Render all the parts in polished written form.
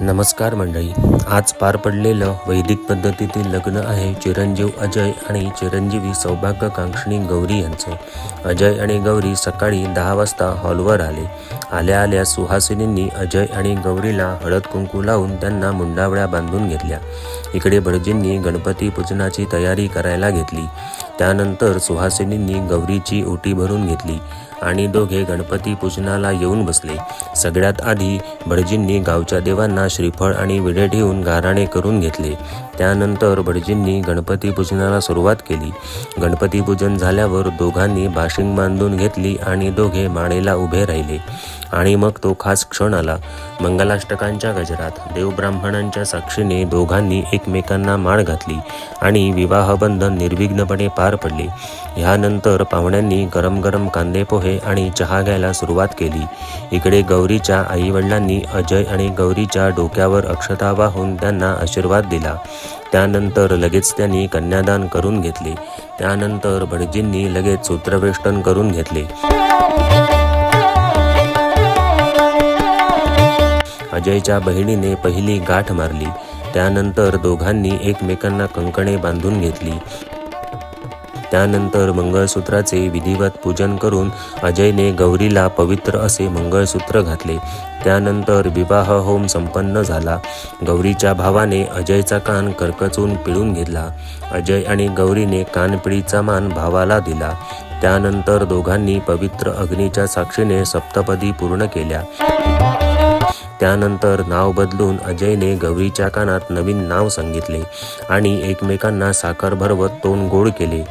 नमस्कार मंडळी, आज पार पडलेलं वैदिक पद्धतीतील लग्न आहे चिरंजीव अजय आणि चिरंजीवी सौभाग्यकांक्षिणी गौरी यांचे। अजय आणि गौरी सकाळी 10 वाजता हॉलवर आले। आल्या आल्या सुहासिनींनी अजय आणि गौरीला हळद कुंकू लावून त्यांना मुंडावळ्या बांधून घेतल्या। इकडे भटजींनी गणपती पूजनाची तयारी करायला घेतली। त्यानंतर सुहासिनींनी गौरीची ओटी भरून घेतली आणि दोघे गणपती पूजनाला येऊन बसले। सगळ्यात आधी भटजींनी गावच्या देवांना श्रीफळ आणि विडे ठेवून गाराणे करून घेतले। त्यानंतर भटजींनी गणपती पूजनाला सुरुवात केली। गणपती पूजन झाल्यावर दोघांनी बाशिंग बांधून घेतली आणि दोघे माळेला उभे राहिले आणि मग तो खास क्षण आला। मंगलाष्टकांच्या गजरात देवब्राह्मणांच्या साक्षीने दोघांनी एकमेकांना माळ घातली आणि विवाहबंधन निर्विघ्नपणे पार पडले। ह्यानंतर पाहुण्यांनी गरम गरम कांदे पोहे आणि चहा घ्यायला सुरुवात केली। इकडे गौरीच्या आईवडिलांनी अजय आणि गौरीच्या डोक्यावर अक्षता वाहून त्यांना आशीर्वाद दिला। त्यानंतर लगेच त्यांनी कन्यादान करून घेतले। त्यानंतर भटजींनी लगेच सूत्रवेष्टन करून घेतले। अजयच्या बहिणीने पहिली गाठ मारली। त्यानंतर दोघांनी एकमेकांना कंकणे बांधून घेतली। त्यानंतर मंगळसूत्राचे विधिवत पूजन करून अजयने गौरीला पवित्र असे मंगळसूत्र घातले। त्यानंतर विवाह होम संपन्न झाला। गौरीच्या भावाने अजयचा कान करकचून पिळून घेतला। अजय आणि गौरीने कानपिळीचा मान भावाला दिला। त्यानंतर दोघांनी पवित्र अग्नीच्या साक्षीने सप्तपदी पूर्ण केल्या। त्यानंतर नाव बदलून अजयने गौरीच्या कानात नवीन नाव सांगितले आणि एकमेकांना साखर भरवत तोंड गोड केले।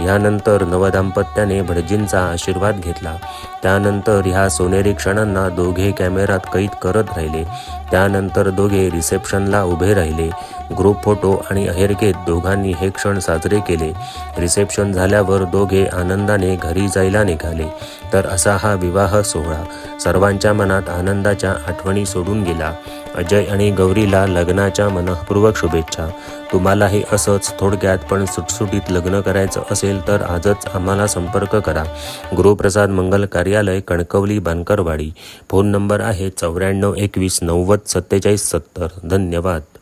यानंतर नवदाम्पत्याने भटजींचा आशीर्वाद घेतला। त्यानंतर ह्या सोनेरी क्षणांना दोघे कॅमेऱ्यात कैद करत राहिले। त्यानंतर दोघे रिसेप्शनला उभे राहिले। ग्रुप फोटो आणि अहेरकेत दोघांनी हे क्षण साजरे केले। रिसेप्शन झाल्यावर दोघे आनंदाने घरी जायला निघाले। तर असा हा विवाह सोहळा सर्वांच्या मनात आनंदाच्या आठवणी सोडून गेला। अजय आणि गौरीला लग्नाच्या मनःपूर्वक शुभेच्छा। तुम्हालाही असंच थोडक्यात पण सुटसुटीत लग्न करायचं असेल तर आजच आम्हाला संपर्क करा। गुरुप्रसाद मंगल कार्यालय, कणकवली, बानकरवाडी। फोन नंबर आहे 94 21 90 47 70। धन्यवाद।